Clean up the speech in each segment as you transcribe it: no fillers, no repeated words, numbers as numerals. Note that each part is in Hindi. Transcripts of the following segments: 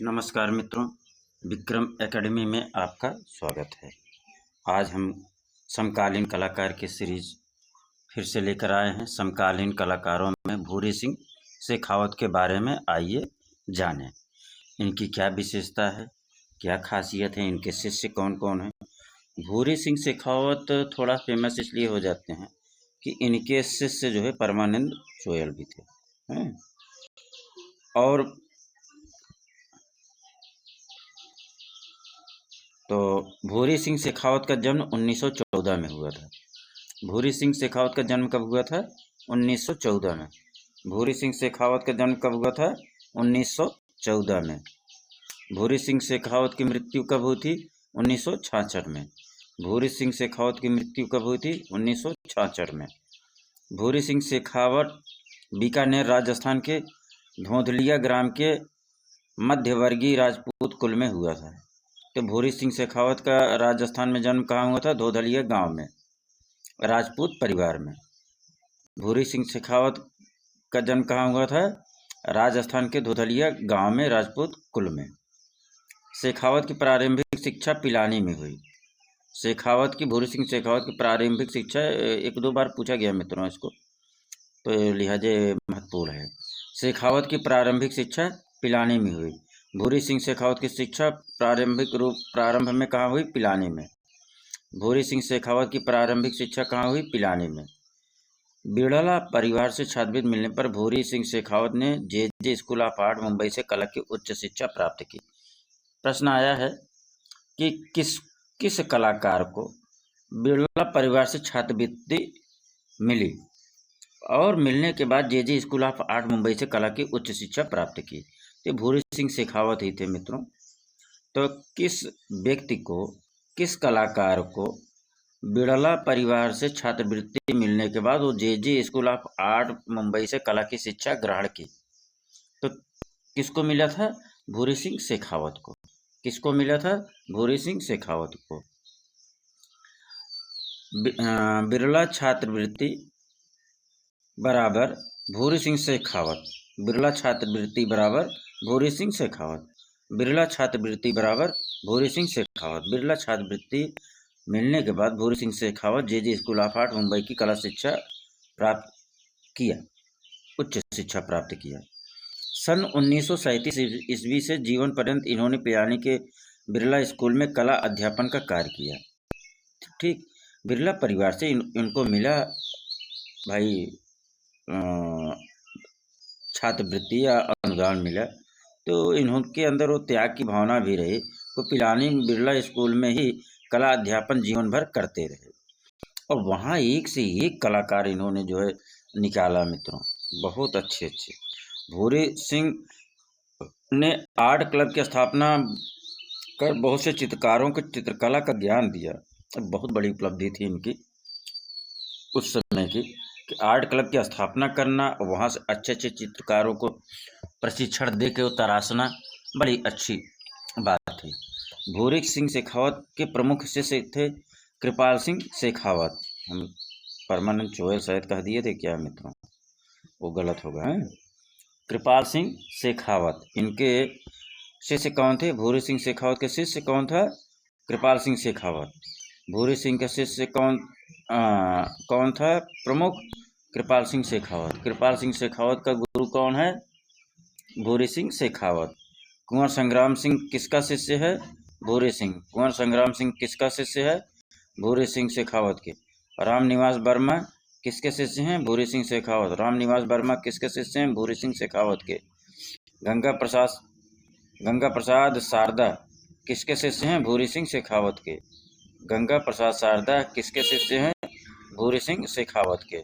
नमस्कार मित्रों, विक्रम एकेडमी में आपका स्वागत है। आज हम समकालीन कलाकार की सीरीज फिर से लेकर आए हैं। समकालीन कलाकारों में भूरी सिंह शेखावत के बारे में आइए जानें। इनकी क्या विशेषता है, क्या खासियत है, इनके शिष्य कौन कौन हैं। भूरी सिंह शेखावत थोड़ा फेमस इसलिए हो जाते हैं कि इनके शिष्य जो है परमानंद चोयल भी थे हैं? और तो भूरी सिंह शेखावत का जन्म 1914 में हुआ था। भूरी सिंह शेखावत का जन्म कब हुआ था? 1914 में। भूरी सिंह शेखावत का जन्म कब हुआ था? 1914 में। भूरी सिंह शेखावत की मृत्यु कब हुई थी? 1966 में। भूरी सिंह शेखावत की मृत्यु कब हुई थी? 1966 में। भूरी सिंह शेखावत बीकानेर राजस्थान के धोंधलिया ग्राम के मध्यवर्गीय राजपूत कुल में हुआ था। तो भूरी सिंह शेखावत का राजस्थान में जन्म कहाँ हुआ था? धोधलिया गांव में, राजपूत परिवार में। भूरी सिंह शेखावत का जन्म कहाँ हुआ था? राजस्थान के धोधलिया गांव में, राजपूत कुल में। शेखावत की प्रारंभिक शिक्षा पिलानी में हुई। भूरी सिंह शेखावत की प्रारंभिक शिक्षा एक दो बार पूछा गया मित्रों इसको, तो लिहाजे महत्वपूर्ण है। शेखावत की प्रारंभिक शिक्षा पिलानी में हुई। भूरी सिंह शेखावत की शिक्षा प्रारंभ में कहाँ हुई? पिलानी में। भूरी सिंह शेखावत की प्रारंभिक शिक्षा कहाँ हुई? पिलानी में। बिड़ला परिवार से छात्रवृत्ति मिलने पर भूरी सिंह शेखावत ने जे स्कूल ऑफ आर्ट मुंबई से कला की उच्च शिक्षा प्राप्त की। प्रश्न आया है कि किस कलाकार को बिड़ला परिवार से छात्रवृत्ति मिली और मिलने के बाद जे स्कूल ऑफ आर्ट मुंबई से कला की उच्च शिक्षा प्राप्त की। तो भूरी सिंह शेखावत ही थे मित्रों। तो किस व्यक्ति को, किस कलाकार को बिड़ला परिवार से छात्रवृत्ति मिलने के बाद वो जे स्कूल ऑफ आर्ट मुंबई से कला की शिक्षा ग्रहण की? तो किसको मिला था? भूरी सिंह शेखावत को। किसको मिला था? भूरी सिंह शेखावत को। बिड़ला छात्रवृत्ति बराबर भूरी सिंह शेखावत। बिड़ला छात्रवृत्ति बराबर भूरी सिंह शेखावत। बिड़ला छात्रवृत्ति बराबर भूरी सिंह शेखावत। बिड़ला छात्रवृत्ति मिलने के बाद भूरी सिंह शेखावत जे स्कूल ऑफ आर्ट मुंबई की कला शिक्षा प्राप्त किया, उच्च शिक्षा प्राप्त किया। सन 1937 ईस्वी से जीवन पर्यंत इन्होंने पिलानी के बिरला स्कूल में कला अध्यापन का कार्य किया। ठीक, बिरला परिवार से इनको मिला भाई छात्रवृत्ति या अनुदान मिला, तो इनके अंदर वो त्याग की भावना भी रही। वो पिलानी बिरला स्कूल में ही कला अध्यापन जीवन भर करते रहे और वहाँ एक से एक कलाकार इन्होंने जो है निकाला मित्रों, बहुत अच्छे अच्छे। भूरी सिंह ने आर्ट क्लब की स्थापना कर बहुत से चित्रकारों को चित्रकला का ज्ञान दिया। बहुत बड़ी उपलब्धि थी इनकी उस समय की कि आर्ट क्लब की स्थापना करना, वहाँ से अच्छे अच्छे चित्रकारों को प्रशिक्षण दे के तराशना बड़ी अच्छी बात थी। भूरी सिंह शेखावत के प्रमुख शिष्य थे कृपाल सिंह शेखावत। हम परमानंद चोयल शायद कह दिए थे क्या मित्रों? वो गलत होगा है। कृपाल सिंह शेखावत इनके शिष्य कौन थे? भूरी सिंह शेखावत के शिष्य कौन था? कृपाल सिंह शेखावत। भूरी सिंह के शिष्य कौन था प्रमुख? कृपाल सिंह शेखावत। कृपाल सिंह शेखावत का गुरु कौन है? भूरी सिंह शेखावत। कुंवर संग्राम सिंह किसका शिष्य है? भूरी सिंह। कुंवर संग्राम सिंह किसका शिष्य है? भूरी सिंह शेखावत के। राम निवास वर्मा किसके शिष्य हैं? भूरी सिंह शेखावत। राम निवास वर्मा किसके शिष्य हैं? भूरी सिंह शेखावत के। गंगा प्रसाद शारदा किसके शिष्य हैं? भूरी सिंह शेखावत के। गंगा प्रसाद शारदा किसके शिष्य हैं? भूरी सिंह शेखावत के।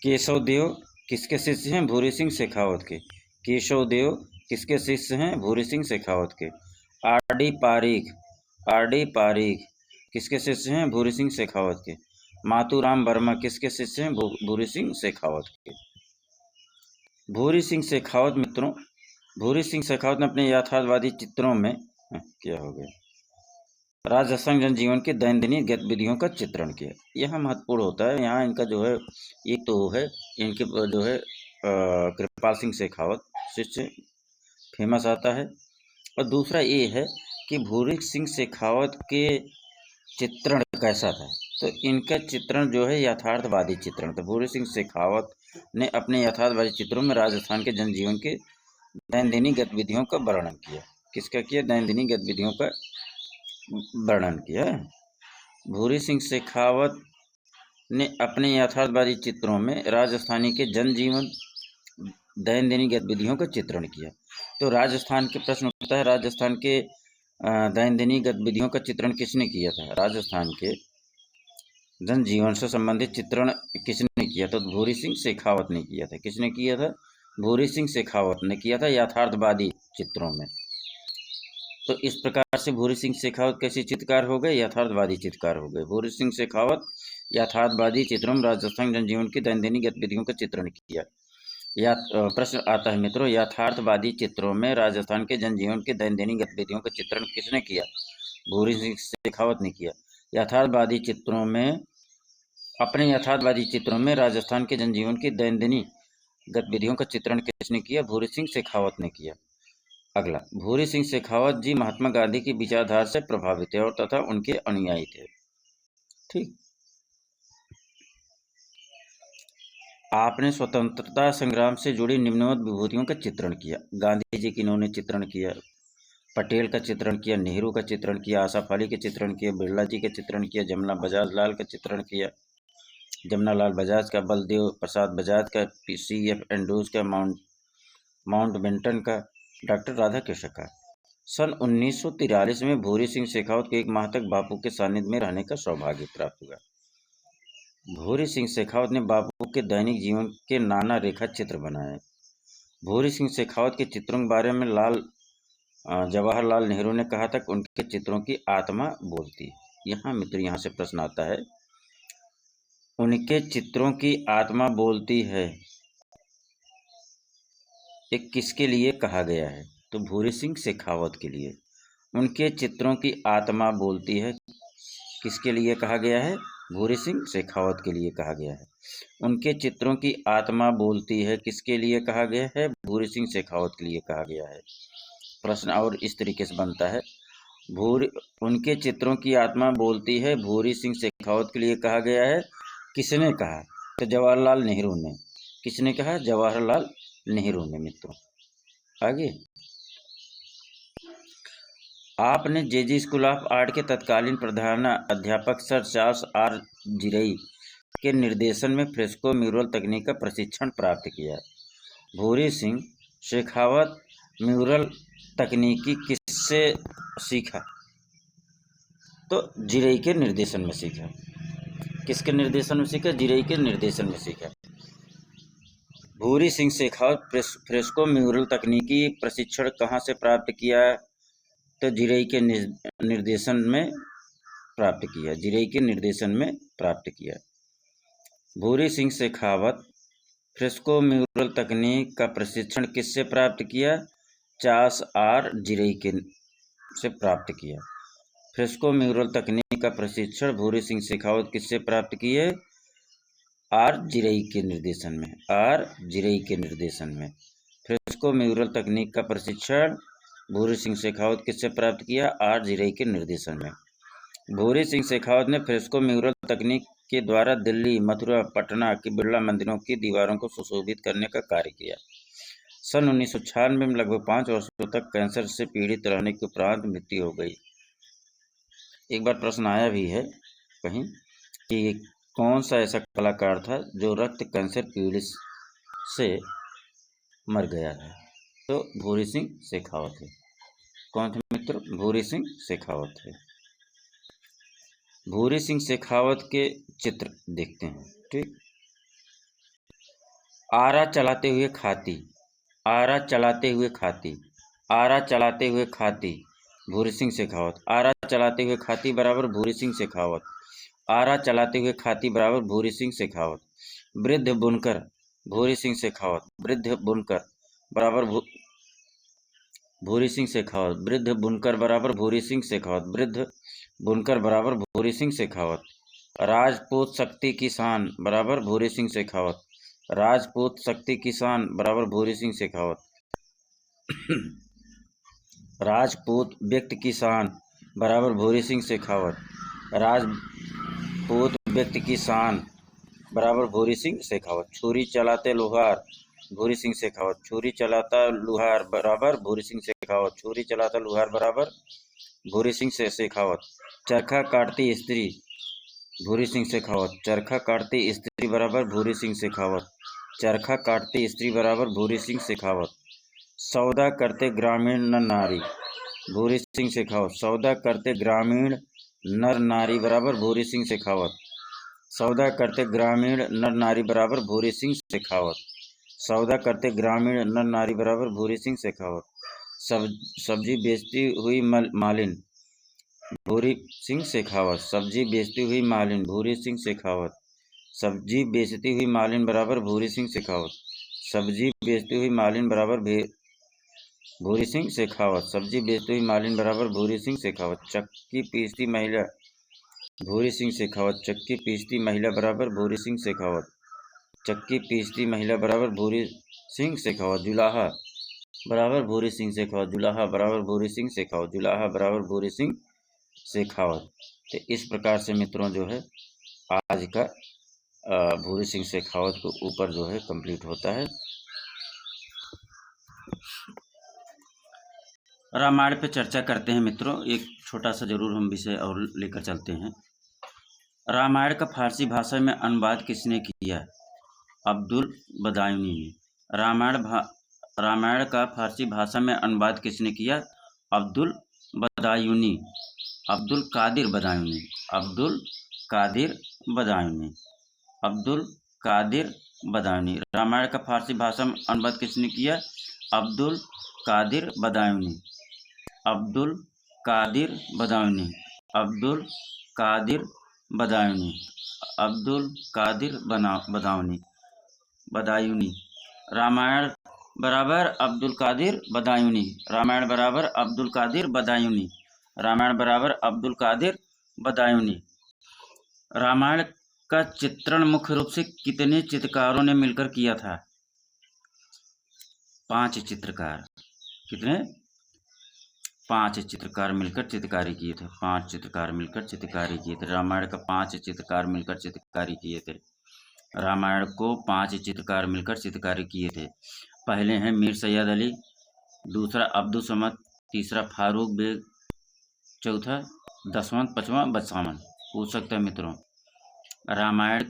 केशव देव किसके शिष्य हैं? भूरी सिंह शेखावत के। केशव देव किसके शिष्य हैं? भूरी सिंह शेखावत के। आर डी पारीख किसके शिष्य हैं? भूरी सिंह शेखावत के। मातूराम वर्मा किसके शिष्य हैं? भूरी सिंह शेखावत के। भूरी सिंह शेखावत मित्रों, भूरी सिंह शेखावत ने अपने यथार्थवादी चित्रों में क्या हो गया? राजस्थान जनजीवन की दैनंदिन गतिविधियों का चित्रण किया। यह महत्वपूर्ण होता है। यहाँ इनका जो है एक तो है इनके जो है कृपाल सिंह शेखावत से फेमस आता है, और दूसरा ये है कि भूरी सिंह शेखावत के चित्रण कैसा था। तो इनका चित्रण जो है यथार्थवादी चित्रण था। भूरी सिंह शेखावत ने अपने यथार्थवादी चित्रों में राजस्थान के जनजीवन के दैनंदिन गतिविधियों का वर्णन किया। किसका किया? दैनंदिन गतिविधियों का वर्णन किया। भूरी सिंह शेखावत ने अपने यथार्थवादी चित्रों में राजस्थानी के जनजीवन दैनंदिन गतिविधियों का चित्रण किया। तो राजस्थान के प्रश्न उठता है, राजस्थान के दैनंदिन गतिविधियों का चित्रण किसने किया था? राजस्थान के जनजीवन से संबंधित चित्रण किसने किया? तो भूरी सिंह शेखावत ने किया था। किसने किया था? भूरी सिंह शेखावत ने किया था यथार्थवादी चित्रों में। तो इस प्रकार से भूरी सिंह शेखावत कैसे चित्रकार हो गए? यथार्थवादी चित्रकार हो गए। भूरी सिंह शेखावत यथार्थवादी चित्रों में राजस्थान जनजीवन की दैनंदिन गतिविधियों का चित्रण किया। या प्रश्न आता है मित्रों, यथार्थवादी चित्रों में राजस्थान के जनजीवन के दैनंदिन गतिविधियों का चित्रण किसने किया? भूरी सिंह शेखावत ने किया। यथार्थवादी चित्रों में अपने यथार्थवादी चित्रों में राजस्थान के जनजीवन की दैनंदिन गतिविधियों का चित्रण किसने किया? भूरी सिंह शेखावत ने किया। अगला, भूरी सिंह शेखावत जी महात्मा गांधी की विचारधारा से प्रभावित थे और तथा उनके अनुयायी थे। ठीक। आपने स्वतंत्रता संग्राम से जुड़ी निम्नवत विभूतियों का चित्रण किया। गांधी जी की इन्होंने चित्रण किया, पटेल का चित्रण किया, नेहरू का चित्रण किया, आसफ अली के चित्रण किया, बिरला जी का चित्रण किया, जमुना बजाज लाल का चित्रण किया, जमुना लाल बजाज का, बलदेव प्रसाद बजाज का, CF एंड्रूज का, माउंटबेटन का, डॉक्टर राधा कृष्ण का। सन 1943 में भूरी सिंह शेखावत को 1 माह तक बापू के सानिध्य में रहने का सौभाग्य प्राप्त हुआ। भूरी सिंह शेखावत ने बापू के दैनिक जीवन के नाना रेखा चित्र बनाए। भूरी सिंह शेखावत के चित्रों के बारे में जवाहरलाल नेहरू ने कहा था कि उनके चित्रों की आत्मा बोलती है। यहाँ मित्र यहाँ से प्रश्न आता है, उनके चित्रों की आत्मा बोलती है, ये किसके लिए कहा गया है? तो भूरी सिंह शेखावत के लिए। उनके चित्रों की आत्मा बोलती है, किसके लिए कहा गया है? भूरी सिंह शेखावत के लिए कहा गया है। उनके चित्रों की आत्मा बोलती है, किसके लिए कहा गया है? भूरी सिंह शेखावत के लिए कहा गया है। प्रश्न और इस तरीके से बनता है, उनके चित्रों की आत्मा बोलती है, भूरी सिंह शेखावत के लिए कहा गया है। किसने कहा? तो जवाहरलाल नेहरू ने। किसने कहा? जवाहरलाल नेहरू ने। मित्रों आगे, आपने JG स्कूल ऑफ आर्ट के तत्कालीन प्रधान अध्यापक सर चार्ल्स R. जिरई के निर्देशन में फ्रेस्को म्यूरल तकनीक का प्रशिक्षण प्राप्त किया। भूरी सिंह शेखावत म्यूरल तकनीकी किससे सीखा? तो जिरई के निर्देशन में सीखा। किसके निर्देशन में सीखा? जिरई के निर्देशन में सीखा। भूरी सिंह शेखावत फ्रेस्को म्यूरल तकनीकी प्रशिक्षण कहाँ से प्राप्त किया? तो जिरई के निर्देशन में प्राप्त किया। जिरई के निर्देशन में प्राप्त किया। भूरी सिंह शेखावत फ्रेस्को म्यूरल तकनीक का प्रशिक्षण किससे प्राप्त किया? Charles R. जिरई के से प्राप्त किया। फ्रेस्को म्यूरल तकनीक का प्रशिक्षण भूरी सिंह शेखावत किससे प्राप्त किए? R. जिरई के निर्देशन में। R. जिरई के निर्देशन में फ्रेस्को म्यूरल तकनीक का प्रशिक्षण भूरी सिंह शेखावत किससे प्राप्त किया? R. जिरई के निर्देशन में। भूरी सिंह शेखावत ने फ्रेस्को म्यूरल तकनीक के द्वारा दिल्ली, मथुरा, पटना के बिरला मंदिरों की दीवारों को सुशोभित करने का कार्य किया। सन 1996 में लगभग 5 वर्षों तक कैंसर से पीड़ित रहने के उपरांत मृत्यु हो गई। एक बार प्रश्न आया भी है कहीं कि कौन सा ऐसा कलाकार था जो रक्त कैंसर पीड़ित से मर गया है? तो भूरी सिंह शेखावत है। कौन थे मित्र? भूरी सिंह शेखावत है। भूरी सिंह शेखावत के चित्र देखते हैं। ठीक। आरा चलाते हुए खाती, आरा चलाते हुए खाती, आरा चलाते हुए खाती, भूरी सिंह शेखावत। आरा चलाते हुए खाती बराबर भूरी सिंह शेखावत। आरा चलाते हुए खाती बराबर भूरी सिंह शेखावत। वृद्ध बुनकर, भूरी सिंह शेखावत। वृद्ध बुनकर बराबर भूरी सिंह शेखावत। वृद्ध बुनकर बराबर भूरी सिंह शेखावत। वृद्ध बुनकर बराबर भूरी सिंह शेखावत। राजपूत शक्ति की शान बराबर भूरी सिंह शेखावत। राजपूत शक्ति की शान बराबर भूरी सिंह शेखावत। राजपूत व्यक्ति की शान बराबर भूरी सिंह शेखावत। राजपूत व्यक्ति की शान बराबर भूरी सिंह शेखावत। छुरी चलाते लोहार भूरी सिंह शेखावत। छुरी चलाता लोहार बराबर भूरी सिंह शेखावत। छुरी चलाता लोहार बराबर भूरी सिंह शेखावत। चरखा काटती स्त्री भूरी सिंह शेखावत। चरखा काटती स्त्री बराबर भूरी सिंह शेखावत। चरखा काटती स्त्री बराबर भूरी सिंह शेखावत। सौदा करते ग्रामीण नर नारी भूरी सिंह शेखावत। सौदा करते ग्रामीण नर नारी बराबर भूरी सिंह शेखावत। सौदा करते ग्रामीण नर नारी बराबर भूरी सिंह शेखावत। सौदा करते ग्रामीण नर नारी बराबर भूरी सिंह शेखावत। सब्जी बेचती हुई मालिन भूरी सिंह शेखावत। सब्जी बेचती हुई मालिन भूरी सिंह शेखावत। सब्जी बेचती हुई मालिन बराबर भूरी सिंह शेखावत। सब्जी बेचती हुई मालिन बराबर भूरी सिंह शेखावत। सब्जी बेचती हुई मालिन बराबर भूरी सिंह शेखावत। चक्की पीसती महिला भूरी सिंह शेखावत। चक्की पीसती महिला बराबर भूरी सिंह शेखावत। चक्की पीसती महिला बराबर भूरी सिंह शेखावत। जुलाहा बराबर भूरी सिंह शेखावत। जुलाहा बराबर भूरी सिंह शेखावत। जुलाहा बराबर भूरी सिंह शेखावत। तो इस प्रकार से मित्रों जो है आज का भूरी सिंह शेखावत के ऊपर जो है कंप्लीट होता है। रामायण पे चर्चा करते हैं मित्रों। एक छोटा सा जरूर हम विषय और लेकर चलते हैं। रामायण का फारसी भाषा में अनुवाद किसने किया? अब्दुल बदायूनी ने। रामायण का फारसी भाषा में अनुवाद किसने किया? अब्दुल बदायूनी। अब्दुल कादिर बदायूनी। अब्दुल कादिर बदायूनी। अब्दुल कादिर बदायूनी। रामायण का फारसी भाषा में अनुवाद किसने किया? अब्दुल कादिर बदायूनी। अब्दुल कादिर बदायूनी। अब्दुल कादिर बदायूनी। अब्दुल कादिर बदायूनी। बदायूनी। रामायण बराबर अब्दुल कादिर बदायूनी। रामायण बराबर अब्दुल कादिर बदायूनी। रामायण बराबर अब्दुल कादिर बदायूनी। रामायण का चित्रण मुख्य रूप से कितने चित्रकारों ने मिलकर किया था? 5 चित्रकार। कितने? 5 चित्रकार मिलकर चित्रकारी किए थे। 5 चित्रकार मिलकर चित्रकारी किए थे। रामायण का 5 चित्रकार मिलकर चित्रकारी किए थे। रामायण को 5 चित्रकार मिलकर चित्रकारी किए थे। पहले हैं मीर सैयद अली, दूसरा अब्दुल समद, तीसरा फारूक बेग, चौथा दसवंत, पांचवा बसावन। पूछ सकता है मित्रों। रामायण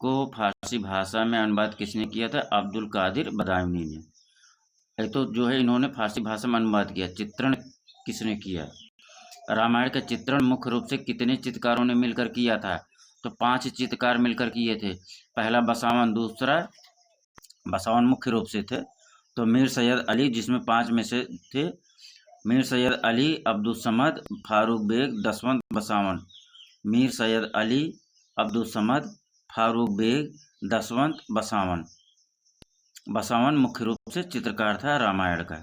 को फारसी भाषा में अनुवाद किसने किया था? अब्दुल कादिर बदायूनी ने। तो जो है इन्होंने फारसी भाषा में अनुवाद किया। चित्रण किसने किया? रामायण का चित्रण मुख्य रूप से कितने चित्रकारों ने मिलकर किया था? तो 5 चित्रकार मिलकर किए थे। पहला बसावन, दूसरा बसावन मुख्य रूप से थे तो मीर सैयद अली, जिसमें 5 में से थे मीर सैयद अली, अब्दुल समद, फारूक बेग, दसवंत, बसावन। मीर सैयद अली, अब्दुल समद, फारूक बेग, दसवंत, बसावन। बसावन मुख्य रूप से चित्रकार था रामायण का।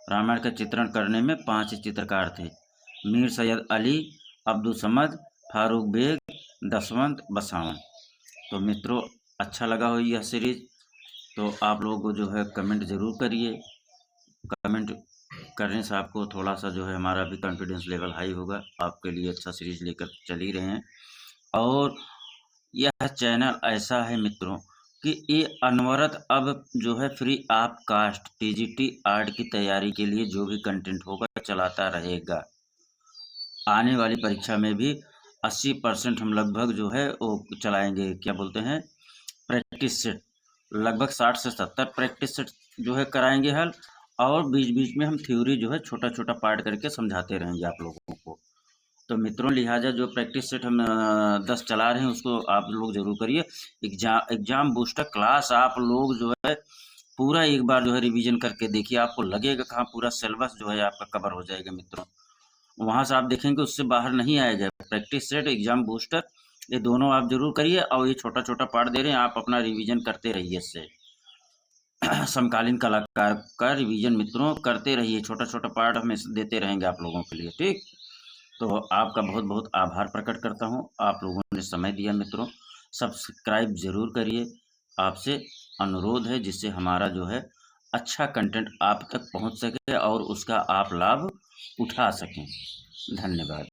रामायण का चित्रण करने में 5 चित्रकार थे। मीर सैयद अली, अब्दुल समद, फारूक बेग, दसवंत, बसावन। तो मित्रों अच्छा लगा हो यह सीरीज तो आप लोगों को जो है कमेंट ज़रूर करिए। कमेंट करने से आपको थोड़ा सा जो है हमारा भी कॉन्फिडेंस लेवल हाई होगा। आपके लिए अच्छा सीरीज लेकर चल ही रहे हैं। और यह चैनल ऐसा है मित्रों कि ये अनवरत अब जो है free of cost TGT art की तैयारी के लिए जो भी कंटेंट होगा चलाता रहेगा। आने वाली परीक्षा में भी 80% हम लगभग जो है वो चलाएंगे। क्या बोलते हैं, प्रैक्टिस सेट। लगभग 60 से 70 प्रैक्टिस सेट जो है कराएंगे हल। और बीच बीच में हम थ्योरी जो है छोटा छोटा पार्ट करके समझाते रहेंगे आप लोगों को। तो मित्रों लिहाजा जो प्रैक्टिस सेट हम 10 चला रहे हैं उसको आप लोग जरूर करिए। एग्जाम बूस्टर क्लास आप लोग जो है पूरा एक बार जो है रिवीजन करके देखिए। आपको लगेगा कहाँ पूरा सिलेबस जो है आपका कवर हो जाएगा मित्रों। वहाँ से आप देखेंगे उससे बाहर नहीं आएगा। प्रैक्टिस सेट, एग्जाम बूस्टर, ये दोनों आप जरूर करिए। और ये छोटा छोटा पार्ट दे रहे हैं, आप अपना रिवीजन करते रहिए। इससे समकालीन कलाकार का रिवीजन मित्रों करते रहिए। छोटा छोटा पार्ट हम देते रहेंगे आप लोगों के लिए। ठीक। तो आपका बहुत बहुत आभार प्रकट करता हूँ। आप लोगों ने समय दिया मित्रों। सब्सक्राइब ज़रूर करिए, आपसे अनुरोध है, जिससे हमारा जो है अच्छा कंटेंट आप तक पहुँच सके और उसका आप लाभ उठा सकें। धन्यवाद।